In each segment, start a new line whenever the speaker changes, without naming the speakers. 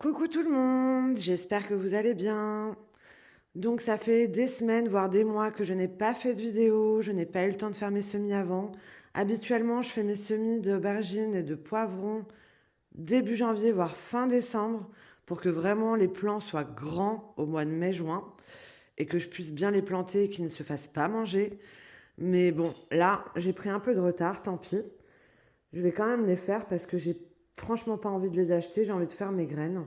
Coucou tout le monde, j'espère que vous allez bien. Donc ça fait des semaines, voire des mois que je n'ai pas fait de vidéo, je n'ai pas eu le temps de faire mes semis avant. Habituellement, je fais mes semis d'aubergines et de poivrons début janvier, voire fin décembre, pour que vraiment les plants soient grands au mois de mai-juin et que je puisse bien les planter et qu'ils ne se fassent pas manger. Mais bon, là, j'ai pris un peu de retard, tant pis. Je vais quand même les faire parce que j'ai franchement pas envie de les acheter, j'ai envie de faire mes graines.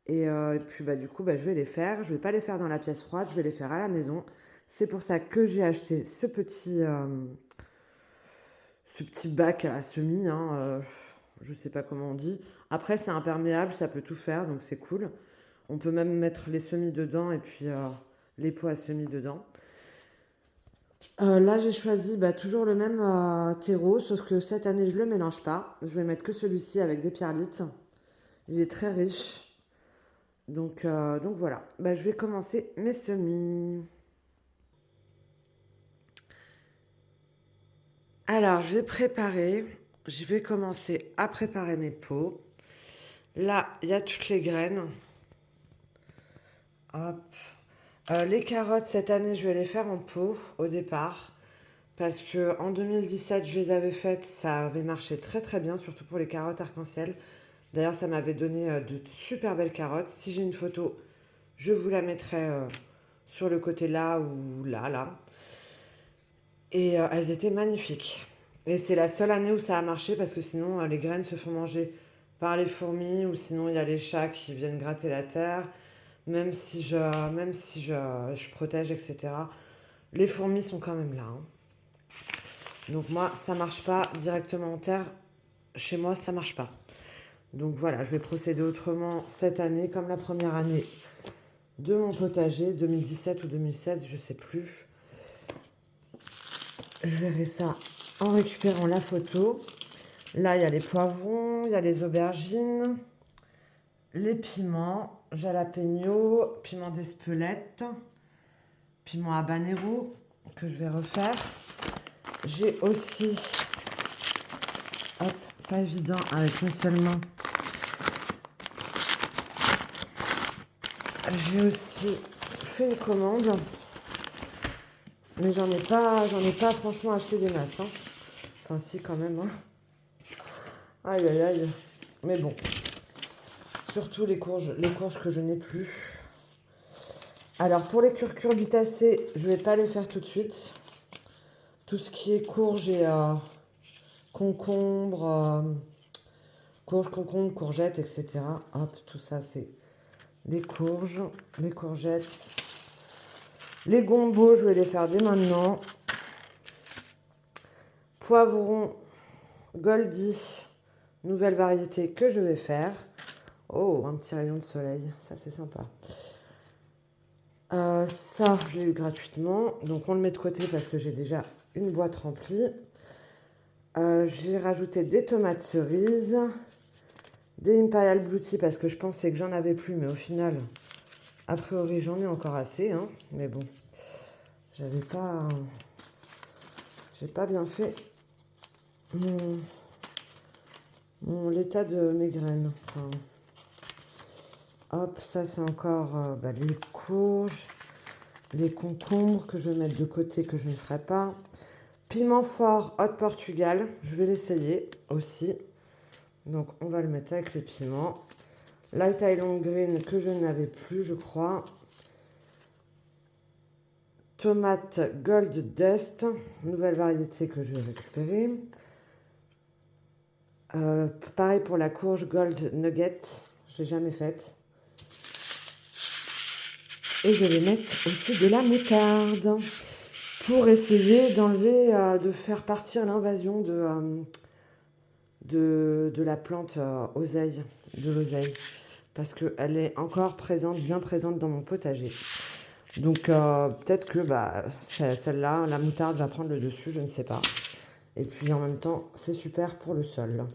Et puis du coup, je vais les faire. Je vais pas les faire dans la pièce froide, je vais les faire à la maison. C'est pour ça que j'ai acheté ce petit bac à semis, hein, je sais pas comment on dit. Après, c'est imperméable, ça peut tout faire, donc c'est cool. On peut même mettre les semis dedans et puis les pots à semis dedans. Là, j'ai choisi toujours le même terreau, sauf que cette année, je le mélange pas. Je vais mettre que celui-ci avec des pierrelites. Il est très riche. Donc voilà, je vais commencer mes semis. Alors, je vais commencer à préparer mes pots. Là, il y a toutes les graines. Hop. Les carottes, cette année, je vais les faire en pot au départ. Parce que en 2017, je les avais faites, ça avait marché très très bien, surtout pour les carottes arc-en-ciel. D'ailleurs, ça m'avait donné de super belles carottes. Si j'ai une photo, je vous la mettrai sur le côté là ou là. Et elles étaient magnifiques. Et c'est la seule année où ça a marché parce que sinon les graines se font manger par les fourmis ou sinon il y a les chats qui viennent gratter la terre. Même si je protège, etc. Les fourmis sont quand même là, hein. Donc moi, ça marche pas directement en terre. Chez moi, ça marche pas. Donc voilà, je vais procéder autrement cette année, comme la première année de mon potager, 2017 ou 2016, je sais plus. Je verrai ça en récupérant la photo. Là, il y a les poivrons, il y a les aubergines, les piments, jalapeno, piment d'Espelette, piment habanero que je vais refaire. J'ai aussi, hop, pas évident avec une seule main. J'ai aussi fait une commande, mais j'en ai pas franchement acheté des masses, hein. Enfin si quand même, hein. Aïe aïe aïe. Mais bon, surtout les courges que je n'ai plus. Alors pour les cucurbitacées, je vais pas les faire tout de suite. Tout ce qui est courge et concombre, concombre, courgettes, etc. Hop, tout ça c'est les courges, les courgettes. Les gombos, je vais les faire dès maintenant. Poivrons Goldie, nouvelle variété que je vais faire. Oh, un petit rayon de soleil, ça c'est sympa. Ça, je l'ai eu gratuitement, donc on le met de côté parce que j'ai déjà une boîte remplie. J'ai rajouté des tomates cerises, des Imperial Blue Tea parce que je pensais que j'en avais plus, mais au final, a priori, j'en ai encore assez, hein. Mais bon, j'avais pas, j'ai pas bien fait l'état de mes graines. Enfin, hop, ça c'est encore les courges, les concombres que je vais mettre de côté que je ne ferai pas. Piment fort Haute Portugal, je vais l'essayer aussi. Donc on va le mettre avec les piments. Light Island Green que je n'avais plus, je crois. Tomate Gold Dust, nouvelle variété que je vais récupérer. Pareil pour la courge Gold Nugget, je l'ai jamais faite. Et je vais mettre aussi de la moutarde pour essayer d'enlever, de faire partir l'invasion de la plante oseille, de l'oseille, parce qu'elle est encore présente, bien présente dans mon potager. Donc peut-être que celle-là, la moutarde va prendre le dessus, je ne sais pas. Et puis en même temps, c'est super pour le sol.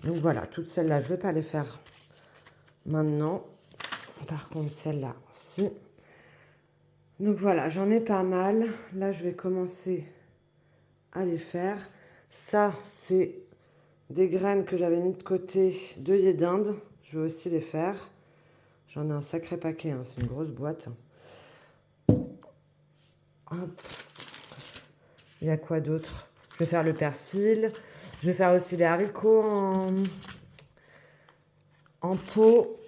Donc voilà, toutes celles-là, je ne vais pas les faire maintenant. Par contre, celle-là, si. Donc voilà, j'en ai pas mal. Là, je vais commencer à les faire. Ça, c'est des graines que j'avais mis de côté d'œillets d'Inde. je vais aussi les faire. J'en ai un sacré paquet, hein, c'est une grosse boîte. Hop. Il y a quoi d'autre? Je vais faire le persil. Je vais faire aussi les haricots en pot.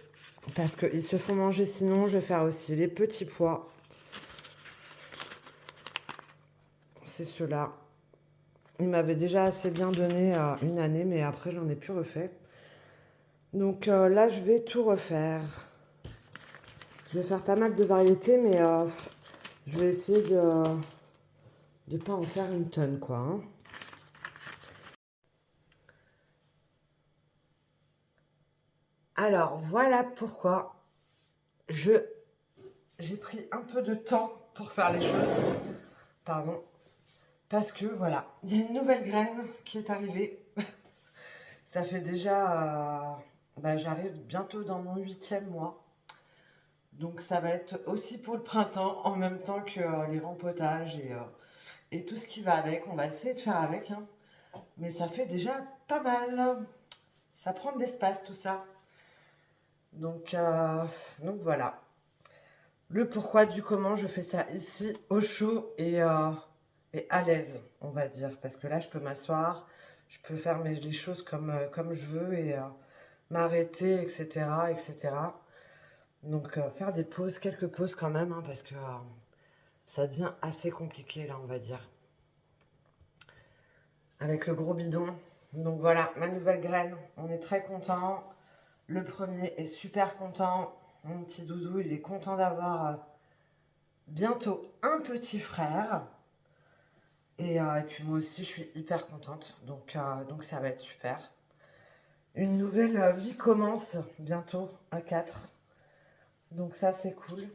Parce qu'ils se font manger sinon. Je vais faire aussi les petits pois. C'est ceux-là. Ils m'avaient déjà assez bien donné une année, mais après, j'en ai plus refait. Donc là, je vais tout refaire. Je vais faire pas mal de variétés, mais je vais essayer de ne pas en faire une tonne, quoi. Hein. Alors, voilà pourquoi j'ai pris un peu de temps pour faire les choses. Pardon. Parce que, voilà, il y a une nouvelle graine qui est arrivée. Ça fait déjà... j'arrive bientôt dans mon 8e mois. Donc, ça va être aussi pour le printemps, en même temps que les rempotages et tout ce qui va avec. On va essayer de faire avec, hein. Mais ça fait déjà pas mal. Ça prend de l'espace, tout ça. Donc voilà. Le pourquoi du comment je fais ça ici, au chaud et à l'aise, on va dire. Parce que là, je peux m'asseoir, je peux faire les choses comme je veux et m'arrêter, etc., etc. Donc faire des pauses, quelques pauses quand même, hein, parce que ça devient assez compliqué là, on va dire. Avec le gros bidon. Donc voilà, ma nouvelle graine, on est très content. Le premier est super content. Mon petit doudou, il est content d'avoir bientôt un petit frère. Et puis moi aussi, je suis hyper contente. Donc ça va être super. Une nouvelle vie commence bientôt à 4. Donc ça, c'est cool.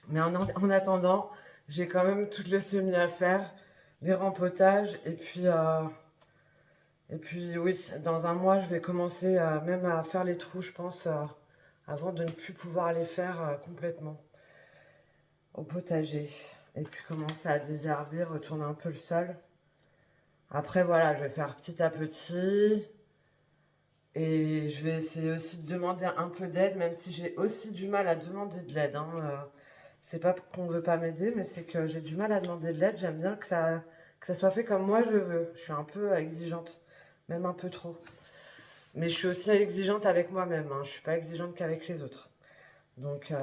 Mais en attendant, j'ai quand même toutes les semis à faire, les rempotages. Et puis oui, dans un mois, je vais commencer même à faire les trous, je pense, avant de ne plus pouvoir les faire complètement au potager. Et puis commencer à désherber, retourner un peu le sol. Après, voilà, je vais faire petit à petit. Et je vais essayer aussi de demander un peu d'aide, même si j'ai aussi du mal à demander de l'aide. Hein. C'est pas qu'on ne veut pas m'aider, mais c'est que j'ai du mal à demander de l'aide. J'aime bien que ça soit fait comme moi je veux. Je suis un peu exigeante, même un peu trop. Mais je suis aussi exigeante avec moi-même. Hein. Je suis pas exigeante qu'avec les autres. Donc, euh,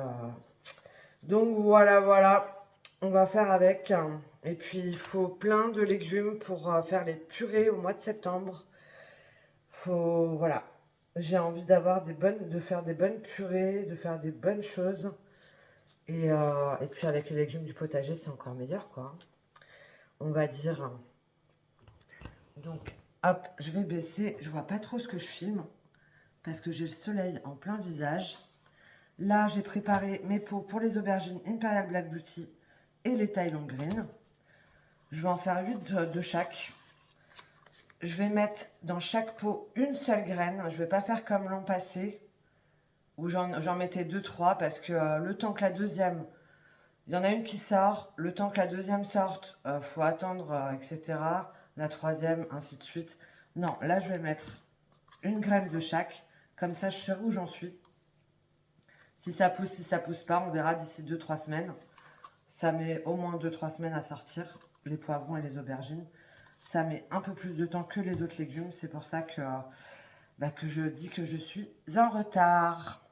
donc voilà, voilà. On va faire avec. Hein. Et puis il faut plein de légumes pour faire les purées au mois de septembre. Voilà. J'ai envie de faire des bonnes purées, de faire des bonnes choses. Et puis avec les légumes du potager, c'est encore meilleur, quoi. On va dire. Donc, hop, je vais baisser. Je vois pas trop ce que je filme parce que j'ai le soleil en plein visage. Là, j'ai préparé mes pots pour les aubergines Imperial Black Beauty et les Thailand Green. Je vais en faire 8 de chaque. Je vais mettre dans chaque pot une seule graine. Je ne vais pas faire comme l'an passé, où j'en mettais 2-3, parce que le temps que la deuxième, il y en a une qui sort, le temps que la deuxième sorte, faut attendre, etc. La troisième, ainsi de suite. Non, là, je vais mettre une graine de chaque. Comme ça, je sais où j'en suis. Si ça pousse pas, on verra d'ici 2-3 semaines. Ça met au moins 2-3 semaines à sortir, les poivrons et les aubergines. Ça met un peu plus de temps que les autres légumes. C'est pour ça que je dis que je suis en retard.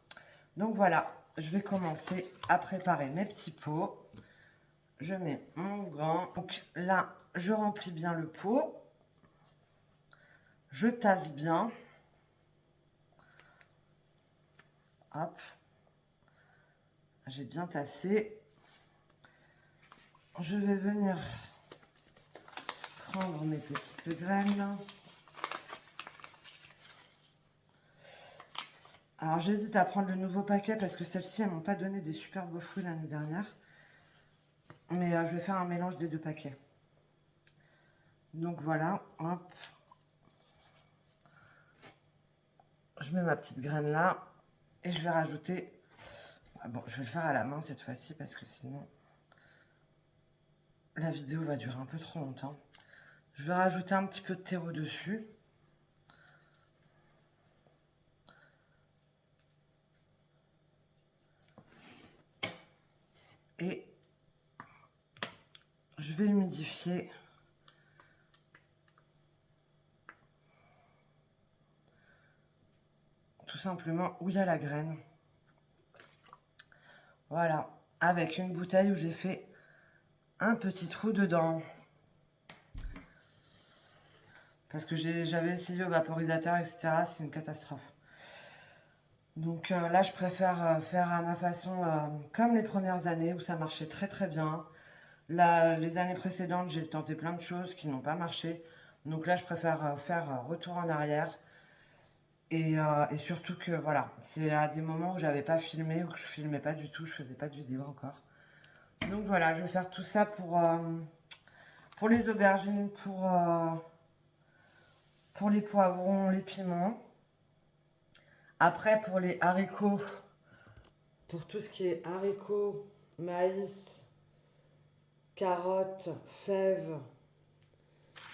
Donc voilà, je vais commencer à préparer mes petits pots. Je mets mon gant. Donc là, je remplis bien le pot. Je tasse bien. Hop. J'ai bien tassé. Je vais venir prendre mes petites graines. Alors j'hésite à prendre le nouveau paquet parce que celles-ci, elles m'ont pas donné des super beaux fruits l'année dernière. Mais je vais faire un mélange des deux paquets. Donc voilà, hop. Je mets ma petite graine là et je vais rajouter... Bon, je vais le faire à la main cette fois-ci parce que sinon la vidéo va durer un peu trop longtemps. Je vais rajouter un petit peu de terreau dessus. Et je vais humidifier tout simplement où il y a la graine. Voilà, avec une bouteille où j'ai fait un petit trou dedans. Parce que j'avais essayé au vaporisateur, etc. C'est une catastrophe. Donc là, je préfère faire à ma façon, comme les premières années où ça marchait très très bien. Là, les années précédentes, j'ai tenté plein de choses qui n'ont pas marché. Donc là, je préfère faire retour en arrière. Et surtout que voilà, c'est à des moments où j'avais pas filmé ou que je filmais pas du tout, je faisais pas de vidéo encore. Donc voilà, je vais faire tout ça pour les aubergines, pour les poivrons, les piments. Après, pour les haricots, pour tout ce qui est haricots, maïs, carottes, fèves,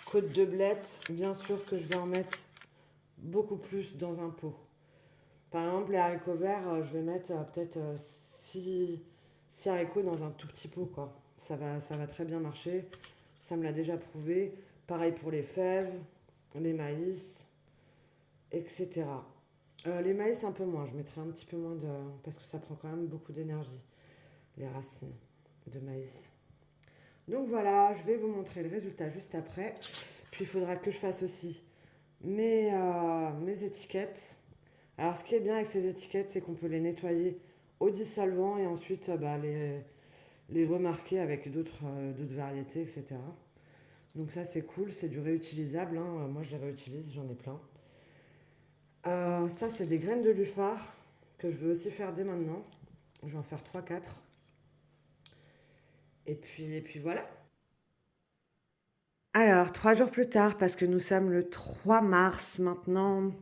côte de blettes, bien sûr que je vais en mettre beaucoup plus dans un pot. Par exemple, les haricots verts, je vais mettre peut-être 6 haricots dans un tout petit pot, quoi. Ça va très bien marcher. Ça me l'a déjà prouvé. Pareil pour les fèves, les maïs, etc. Les maïs, un peu moins. Je mettrai un petit peu moins de... Parce que ça prend quand même beaucoup d'énergie, les racines de maïs. Donc voilà, je vais vous montrer le résultat juste après. Puis il faudra que je fasse aussi mes étiquettes. Alors ce qui est bien avec ces étiquettes, c'est qu'on peut les nettoyer au dissolvant et ensuite les remarquer avec d'autres variétés, etc. Donc ça c'est cool, c'est du réutilisable, hein. Moi je les réutilise, j'en ai plein. Ça c'est des graines de lufar que je veux aussi faire dès maintenant. Je vais en faire 3-4. Et puis voilà. Alors, 3 jours plus tard, parce que nous sommes le 3 mars maintenant,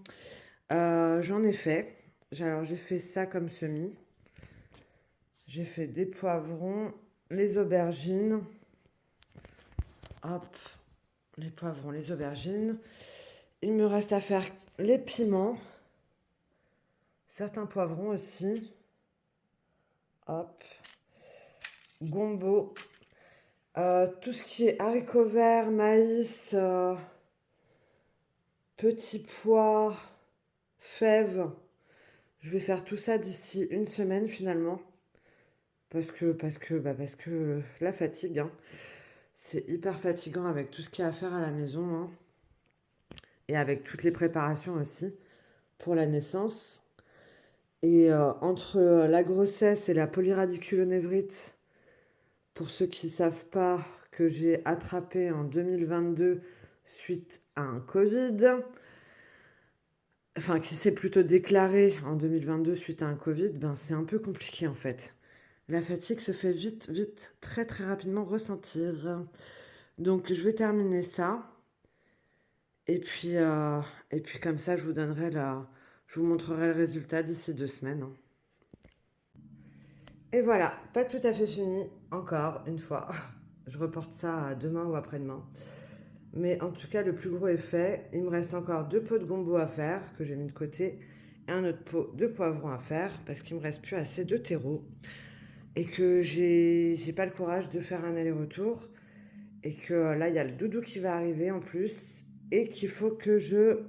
j'en ai fait. Alors, j'ai fait ça comme semis. J'ai fait des poivrons, les aubergines. Hop, les poivrons, les aubergines. Il me reste à faire les piments. Certains poivrons aussi. Hop. Gombo. Tout ce qui est haricots verts, maïs, petits pois, fèves. Je vais faire tout ça d'ici une semaine finalement. Parce que la fatigue, hein. C'est hyper fatigant avec tout ce qu'il y a à faire à la maison, hein. Et avec toutes les préparations aussi pour la naissance. Et entre la grossesse et la polyradiculonévrite, pour ceux qui ne savent pas, que j'ai attrapé en 2022 suite à un Covid, enfin qui s'est plutôt déclaré en 2022 suite à un Covid, ben c'est un peu compliqué en fait. La fatigue se fait vite, vite, très très rapidement ressentir. Donc je vais terminer ça. Et puis comme ça, je vous montrerai le résultat d'ici 2 semaines, hein. Et voilà, pas tout à fait fini, encore une fois. Je reporte ça à demain ou après-demain. Mais en tout cas, le plus gros est fait. Il me reste encore 2 pots de gombo à faire, que j'ai mis de côté, et un autre pot de poivrons à faire, parce qu'il me reste plus assez de terreau. Et que j'ai pas le courage de faire un aller-retour. Et que là, il y a le doudou qui va arriver en plus. Et qu'il faut que je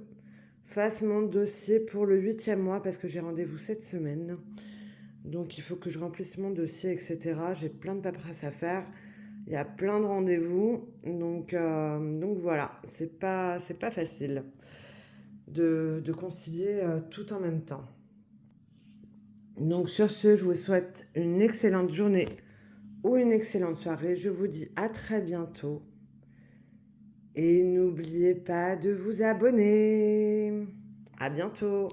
fasse mon dossier pour le 8e mois, parce que j'ai rendez-vous cette semaine. Donc il faut que je remplisse mon dossier, etc. J'ai plein de paperasse à faire. Il y a plein de rendez-vous. Donc voilà, c'est pas facile de concilier tout en même temps. Donc sur ce, je vous souhaite une excellente journée ou une excellente soirée. Je vous dis à très bientôt. Et n'oubliez pas de vous abonner. À bientôt.